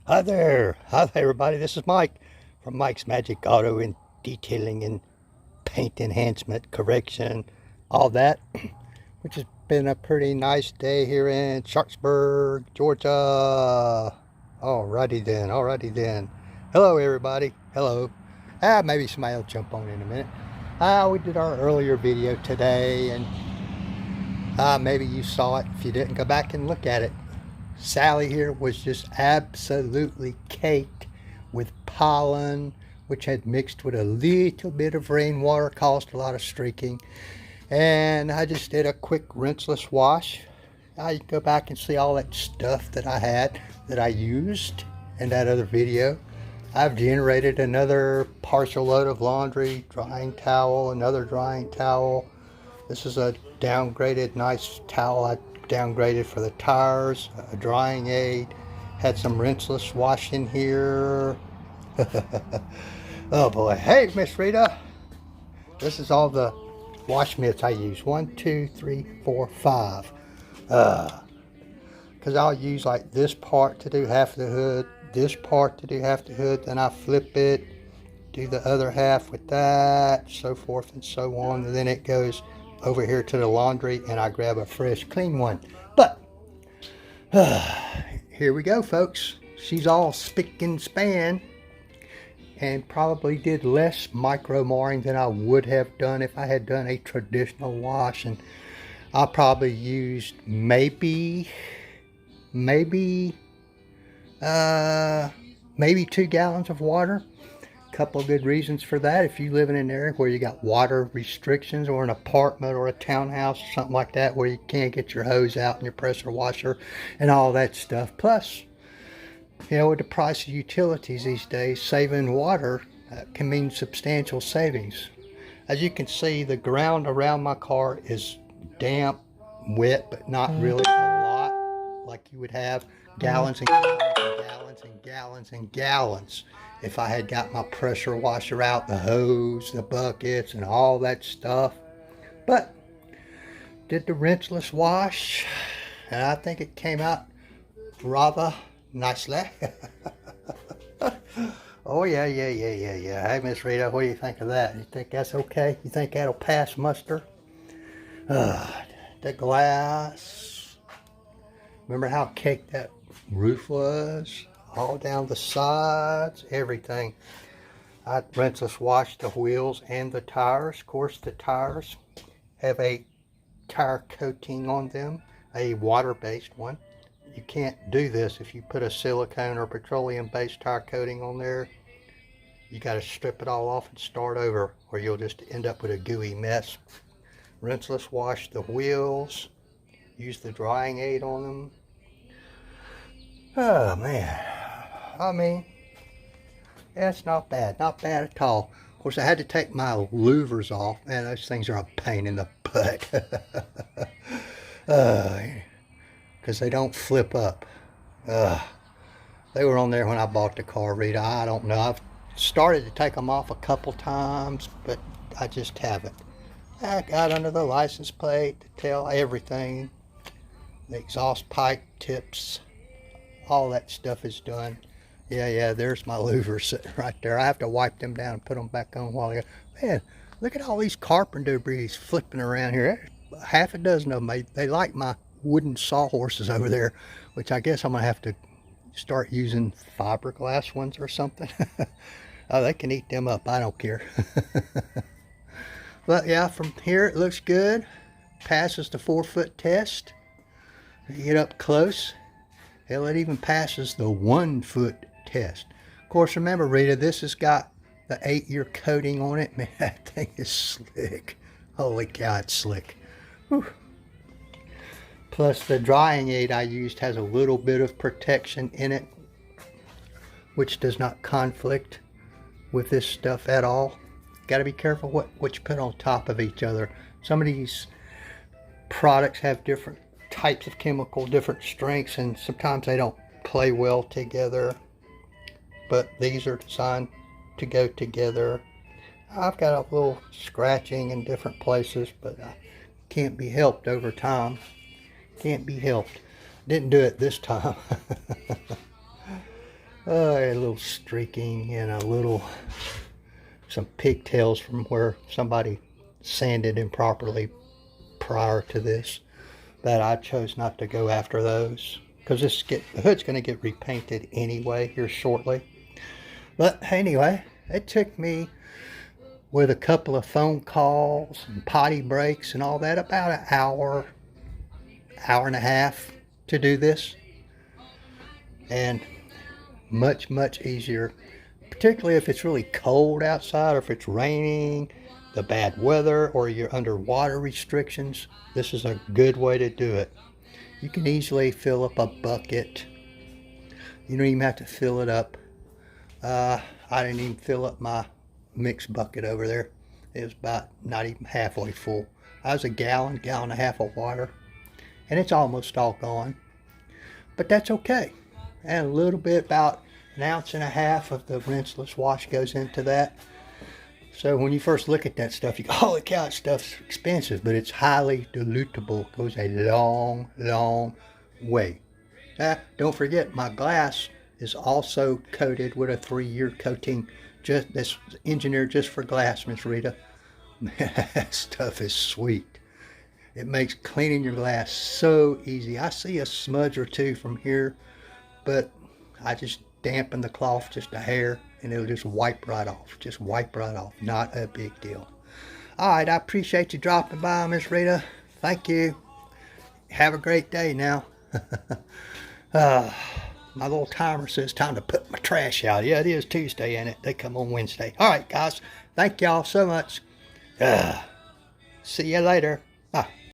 Hi there everybody, this is Mike from Mike's Magic Auto and Detailing and Paint Enhancement Correction, all that, which has been a pretty nice day here in Sharpsburg, Georgia. Alrighty then. Hello everybody, hello. Maybe somebody will jump on in a minute. We did our earlier video today and maybe you saw it. If you didn't, go back and look at it. Sally here was just absolutely caked with pollen, which had mixed with a little bit of rainwater, caused a lot of streaking. And I just did a quick rinseless wash. I go back and see all that stuff that I had, that I used in that other video. I've generated another partial load of laundry, drying towel, another drying towel. This is a downgraded nice towel I downgraded for the tires, a drying aid, had some rinseless wash in here. Oh boy. Hey Miss Rita, this is all the wash mitts I use. 1, 2, 3, 4, 5. Because I'll use like this part to do half the hood, this part to do half the hood, then I flip it, do the other half with that, so forth and so on, and then it goes over here to the laundry and I grab a fresh clean one. But here we go, folks. She's all spick and span and probably did less micro marring than I would have done if I had done a traditional wash. And I probably used maybe 2 gallons of water. Couple of good reasons for that. If you live in an area where you got water restrictions, or an apartment or a townhouse or something like that where you can't get your hose out and your pressure washer and all that stuff. Plus, you know, with the price of utilities these days, saving water can mean substantial savings. As you can see, the ground around my car is damp, wet, but not really a lot like you would have gallons and gallons and gallons and gallons and gallons if I had got my pressure washer out, the hose, the buckets, and all that stuff. But did the rinseless wash, and I think it came out rather nicely. Oh yeah. Hey Miss Rita, what do you think of that? You think that's okay? You think that'll pass muster? The glass. Remember how caked that roof was? All down the sides, everything. I rinseless washed the wheels and the tires. Of course, the tires have a tire coating on them, a water-based one. You can't do this if you put a silicone or petroleum-based tire coating on there. You got to strip it all off and start over, or you'll just end up with a gooey mess. Rinseless wash the wheels. Use the drying aid on them. Oh man. I mean, yeah, it's not bad at all. Of course, I had to take my louvers off. Man, those things are a pain in the butt. Because they don't flip up. They were on there when I bought the car, Rita. I don't know. I've started to take them off a couple times, but I just haven't. I got under the license plate, the tail, everything. The exhaust pipe tips. All that stuff is done. Yeah, there's my louvers sitting right there. I have to wipe them down and put them back on while I go. Man, look at all these carpenter debris flipping around here. Half a dozen of them. They like my wooden sawhorses over there, which I guess I'm going to have to start using fiberglass ones or something. Oh, they can eat them up. I don't care. But yeah, from here it looks good. Passes the 4-foot test. You get up close. Hell, it even passes the 1-foot test. Of course, remember, Rita, this has got the 8-year coating on it. Man, that thing is slick. Holy cow, it's slick. Whew. Plus, the drying aid I used has a little bit of protection in it, which does not conflict with this stuff at all. Got to be careful what you put on top of each other. Some of these products have different types of chemical, different strengths, and sometimes they don't play well together, but these are designed to go together. I've got a little scratching in different places, but can't be helped over time. Can't be helped. Didn't do it this time. A little streaking and some pigtails from where somebody sanded improperly prior to this, that I chose not to go after those because the hood's going to get repainted anyway here shortly. But anyway, it took me, with a couple of phone calls and potty breaks and all that, about an hour and a half to do this. And much easier, particularly if it's really cold outside or if it's raining, the bad weather, or you're under water restrictions. This is a good way to do it. You can easily fill up a bucket. You don't even have to fill it up. I didn't even fill up my mixed bucket over there. It was about not even halfway full. I was a gallon and a half of water, and it's almost all gone. But that's okay. And a little bit, about an ounce and a half of the rinseless wash goes into that. So when you first look at that stuff, you go, holy cow, that stuff's expensive, but it's highly dilutable. It goes a long way. Don't forget, my glass is also coated with a 3-year coating, that's engineered just for glass, Miss Rita. That stuff is sweet. It makes cleaning your glass so easy. I see a smudge or two from here, but I just dampen the cloth just a hair and it'll just wipe right off. Just wipe right off. Not a big deal. All right, I appreciate you dropping by, Miss Rita. Thank you. Have a great day now. My little timer says time to put my trash out. Yeah, it is Tuesday, ain't it? They come on Wednesday. All right, guys. Thank y'all so much. See you later. Bye.